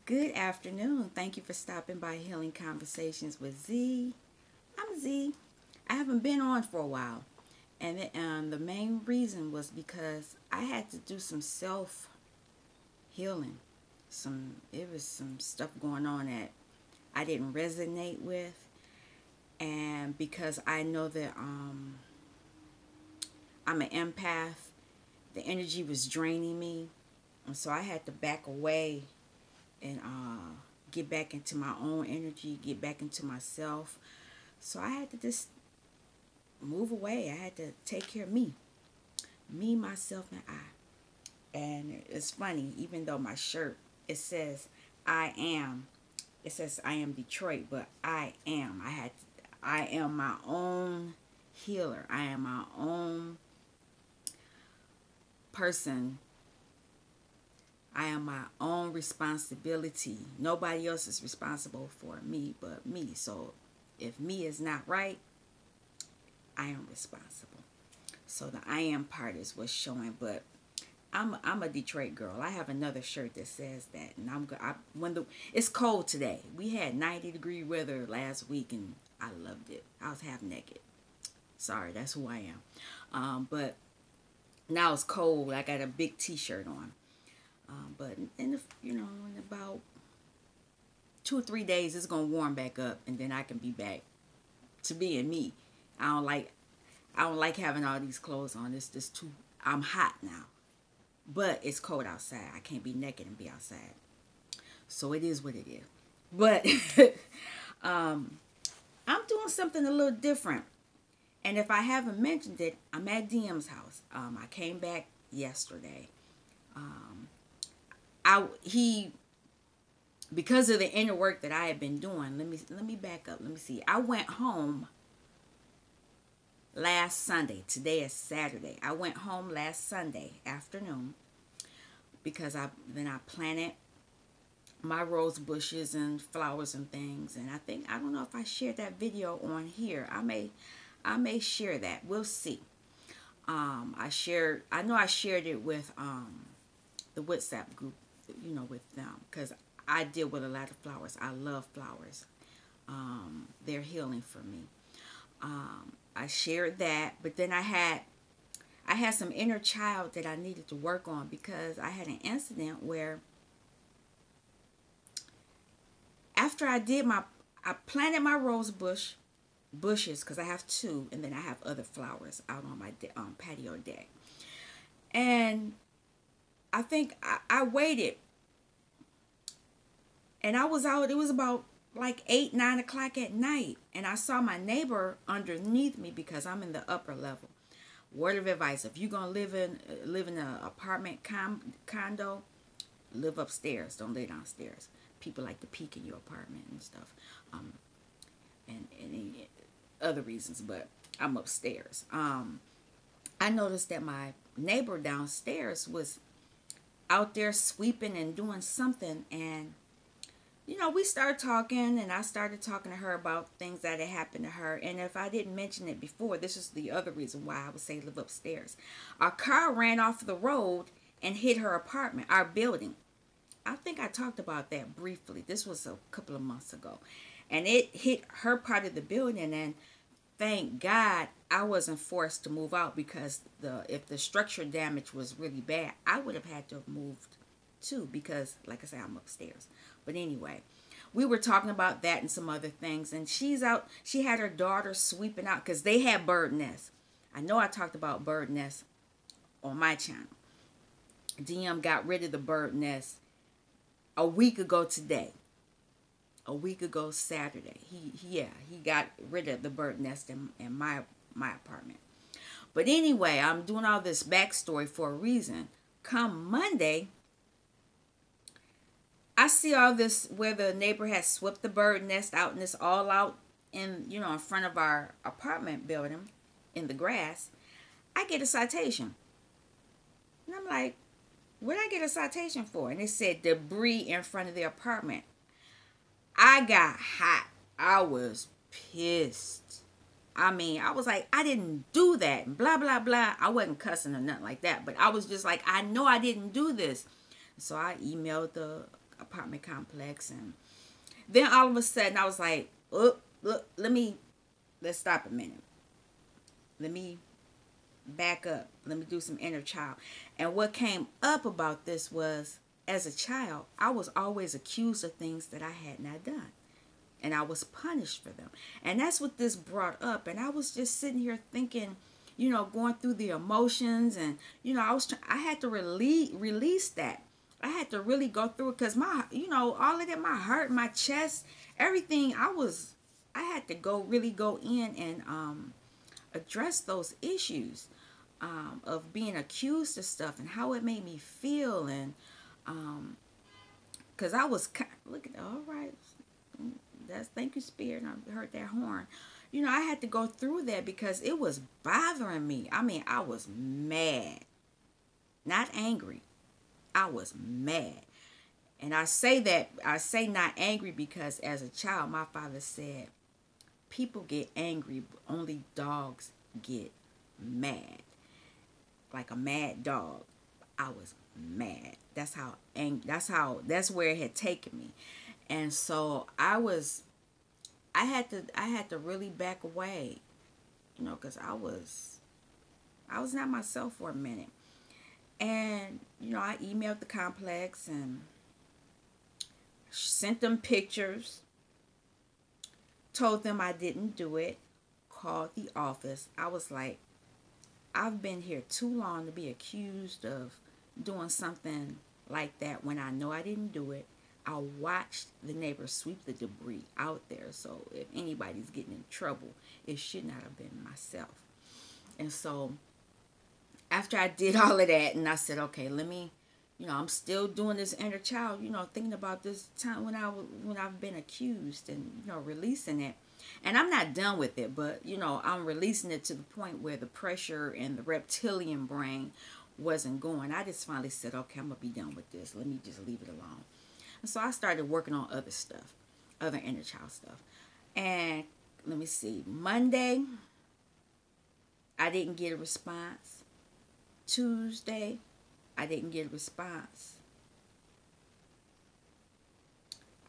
Good afternoon. Thank you for stopping by Healing Conversations with Z. I'm Z. I haven't been on for a while, and the main reason was because I had to do some self healing. It was some stuff going on that I didn't resonate with, and because I know that I'm an empath, the energy was draining me, and so I had to back away and get back into my own energy, get back into myself. So I had to just move away. I had to take care of me, myself, and I. And it's funny, even though my shirt, it says I am, it says I am Detroit, but I am. I am my own healer. I am my own person. I am my own responsibility. Nobody else is responsible for me but me. So if me is not right, I am responsible. So the I am part is what's showing. But I'm a Detroit girl. I have another shirt that says that, and it's cold today. We had 90-degree weather last week, and I loved it. I was half naked. Sorry, that's who I am. But now it's cold. I got a big T-shirt on. But in about 2 or 3 days, it's gonna warm back up, and then I can be back to being me. I don't like having all these clothes on. It's just too. I'm hot now, but it's cold outside. I can't be naked and be outside. So it is what it is. But I'm doing something a little different, and if I haven't mentioned it, I'm at DM's house. I came back yesterday. Because of the inner work that I had been doing, let me back up. Let me see. I went home last Sunday. Today is Saturday. I went home last Sunday afternoon because I planted my rose bushes and flowers and things, and I don't know if I shared that video on here. I may share that. We'll see. I know I shared it with the WhatsApp group, with them, because I deal with a lot of flowers. I love flowers. They're healing for me. I shared that, but then I had some inner child that I needed to work on, because I had an incident where after I planted my rose bushes, because I have 2, and then I have other flowers out on my patio deck. And I think I waited, and I was out. It was about like 8, 9 o'clock at night, and I saw my neighbor underneath me, because I'm in the upper level. Word of advice: if you're gonna live in an apartment condo, live upstairs. Don't lay downstairs. People like to peek in your apartment and stuff, and other reasons. But I'm upstairs. I noticed that my neighbor downstairs was out there sweeping and doing something, and we started talking, and I started talking to her about things that had happened to her. And if I didn't mention it before, this is the other reason why I would say live upstairs. Our car ran off the road and hit her apartment, our building. I think I talked about that briefly. This was a couple of months ago, and it hit her part of the building, and thank God I wasn't forced to move out, because if the structure damage was really bad, I would have had to have moved too, because like I said, I'm upstairs. But anyway, we were talking about that and some other things, and she's out. She had her daughter sweeping out, because they had bird nests. I know I talked about bird nests on my channel. DM got rid of the bird nest a week ago today. A week ago Saturday. He got rid of the bird nest in my apartment. But anyway, I'm doing all this backstory for a reason. Come Monday, I see all this where the neighbor has swept the bird nest out, and it's all out in front of our apartment building in the grass. I get a citation. And I'm like, what did I get a citation for? And it said debris in front of the apartment. I got hot. I was pissed. I was like, I didn't do that. And blah, blah, blah. I wasn't cussing or nothing like that. But I was just like, I know I didn't do this. So I emailed the apartment complex. And then all of a sudden I was like, oh, look, let's stop a minute. Let me back up. Let me do some inner child. And what came up about this was, as a child, I was always accused of things that I had not done. And I was punished for them. And that's what this brought up. And I was just sitting here thinking, going through the emotions. And, I had to release that. I had to really go through it because all of that, my heart, my chest, everything, I had to really go in and address those issues of being accused of stuff and how it made me feel. And because I was, look at, all right, thank you, Spirit. I heard that horn. I had to go through that because it was bothering me. I mean, I was mad, not angry. I was mad. And I say not angry because as a child, my father said, people get angry, but only dogs get mad. Like a mad dog. I was mad. That's where it had taken me. And so I had to really back away, because I was not myself for a minute. And, I emailed the complex and sent them pictures, told them I didn't do it, called the office. I was like, I've been here too long to be accused of doing something like that when I know I didn't do it. I watched the neighbors sweep the debris out there. So if anybody's getting in trouble, it should not have been myself. And so after I did all of that, and I said, okay, let me, I'm still doing this inner child, thinking about this time when I've been accused and, releasing it. And I'm not done with it, but, I'm releasing it to the point where the pressure and the reptilian brain wasn't going. I just finally said, okay, I'm going to be done with this. Let me just leave it alone. And so I started working on other stuff, other inner child stuff. And let me see, Monday, I didn't get a response. Tuesday, I didn't get a response.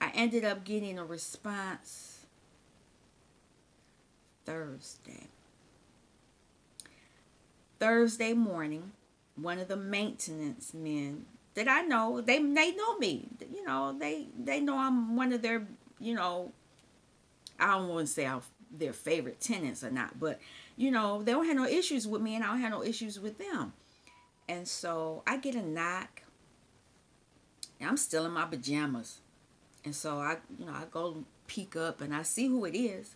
I ended up getting a response Thursday. Thursday morning, one of the maintenance men that I know, they know me. They know I'm one of their, I don't want to say I'm their favorite tenants or not, but, they don't have no issues with me and I don't have no issues with them. And so I get a knock, and I'm still in my pajamas. And so I go peek up and I see who it is.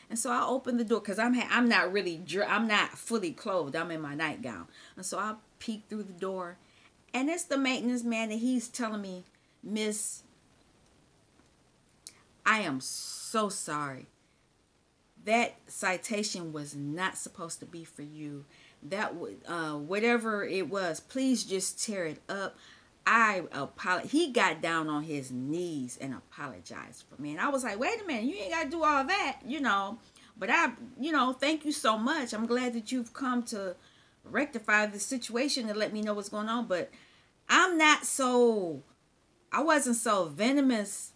And so I open the door because I'm not fully clothed. I'm in my nightgown. And so I peek through the door, and it's the maintenance man, and he's telling me, Miss, I am so sorry. That citation was not supposed to be for you. That whatever it was, please just tear it up. I apologize. He got down on his knees and apologized for me. And I was like, wait a minute, you ain't got to do all that, But thank you so much. I'm glad that you've come to rectify the situation and let me know what's going on. But I wasn't so venomous,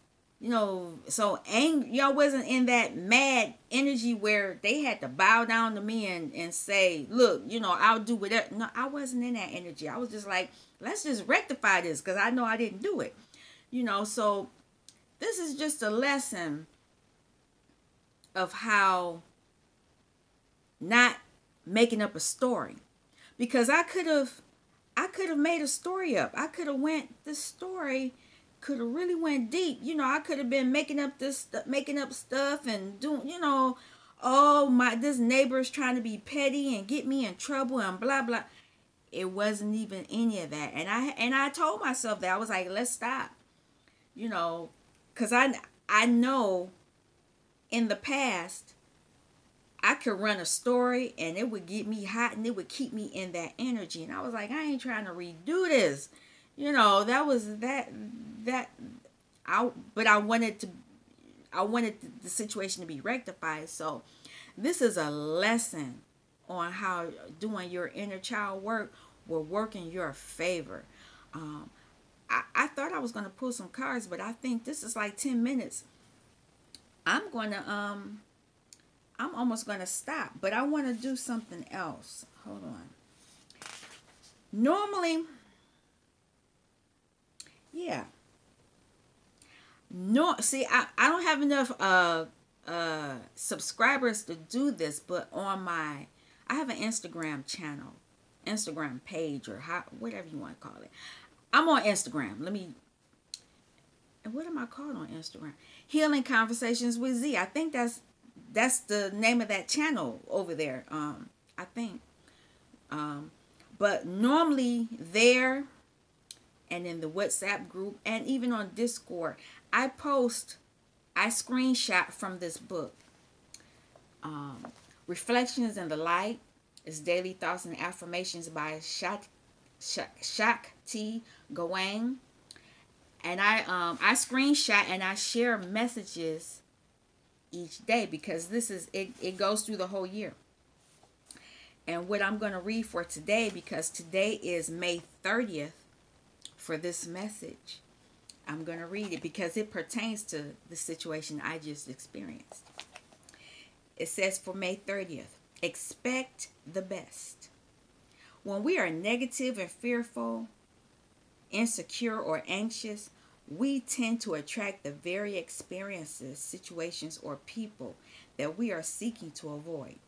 so angry. I wasn't in that mad energy where they had to bow down to me and say, look, I'll do whatever. No, I wasn't in that energy. I was just like, let's just rectify this because I know I didn't do it. So this is just a lesson of how not making up a story. Because I could have made a story up. I could have this story could have really went deep. I could have been making up stuff and doing, this neighbor's trying to be petty and get me in trouble and blah blah. It wasn't even any of that. And I told myself that. I was like, let's stop. Because I know in the past I could run a story and it would get me hot and it would keep me in that energy. And I was like, I ain't trying to redo this. That was but I wanted the situation to be rectified. So this is a lesson on how doing your inner child work will work in your favor. I thought I was going to pull some cards, but I think this is like 10 minutes. I'm going to, I'm almost going to stop, but I want to do something else. Hold on. Normally, yeah. No, see, I don't have enough subscribers to do this, but on my, I have an Instagram channel, Instagram page, or how, whatever you want to call it. I'm on Instagram. Let me, and what am I called on Instagram? Healing Conversations with Z. I think that's the name of that channel over there. I think. But normally there and in the WhatsApp group and even on Discord, I screenshot from this book. Reflections in the Light is Daily Thoughts and Affirmations by Shakti Gawain. And I screenshot and I share messages each day because this is it goes through the whole year. And what I'm going to read for today, because today is May 30th for this message, I'm going to read it because it pertains to the situation I just experienced. It says for May 30th, expect the best. When we are negative and fearful, insecure, or anxious, we tend to attract the very experiences, situations, or people that we are seeking to avoid.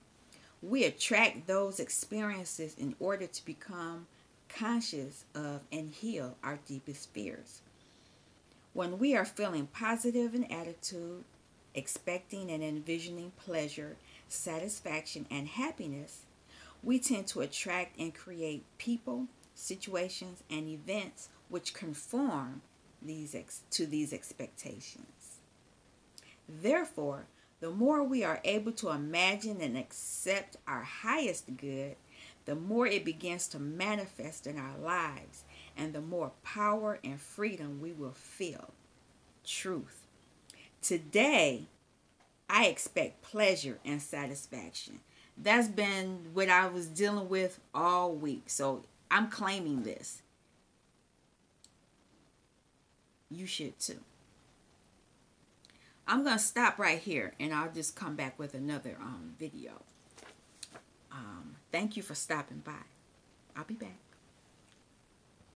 We attract those experiences in order to become conscious of and heal our deepest fears. When we are feeling positive in attitude, expecting and envisioning pleasure, satisfaction, and happiness, we tend to attract and create people, situations, and events which conform to these expectations. Therefore, the more we are able to imagine and accept our highest good, the more it begins to manifest in our lives, and the more power and freedom we will feel. Truth. Today, I expect pleasure and satisfaction. That's been what I was dealing with all week. So I'm claiming this. You should too. I'm going to stop right here and I'll just come back with another video. Thank you for stopping by. I'll be back.